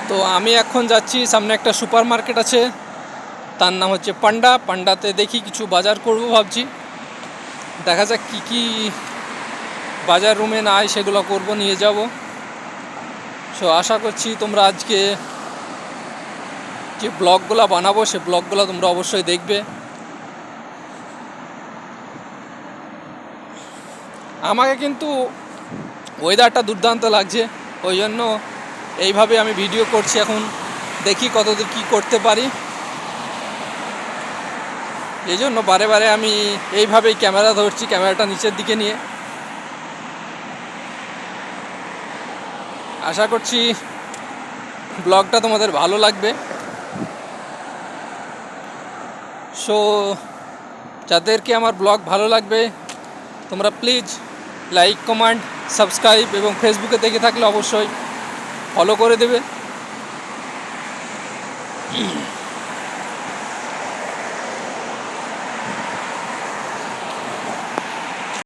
তো আমি এখন যাচ্ছি, সামনে একটা সুপার মার্কেট আছে, তার নাম হচ্ছে পান্ডা। পান্ডাতে দেখি কিছু বাজার করব ভাবছি, দেখা যাক কী কী বাজার রুমে নাই সেগুলো করব, নিয়ে যাব। সো আশা করছি তোমরা আজকে যে ব্লগগুলো বানাবো সে ব্লগগুলো তোমরা অবশ্যই দেখবে। আমাকে কিন্তু ওয়েদারটা দুর্দান্ত লাগছে, ওই জন্য এইভাবে আমি ভিডিও করছি। এখন দেখি কতদূর কী করতে পারি, এই জন্য বারে বারে আমি এইভাবেই ক্যামেরা ধরছি, ক্যামেরাটা নিচের দিকে নিয়ে। আশা করছি ব্লগটা তোমাদের ভালো লাগবে। সো যাদেরকে আমার ব্লগ ভালো লাগবে তোমরা প্লিজ লাইক, কমেন্ট, সাবস্ক্রাইব এবং ফেসবুকে দেখে থাকলে অবশ্যই ফলো করে দেবে।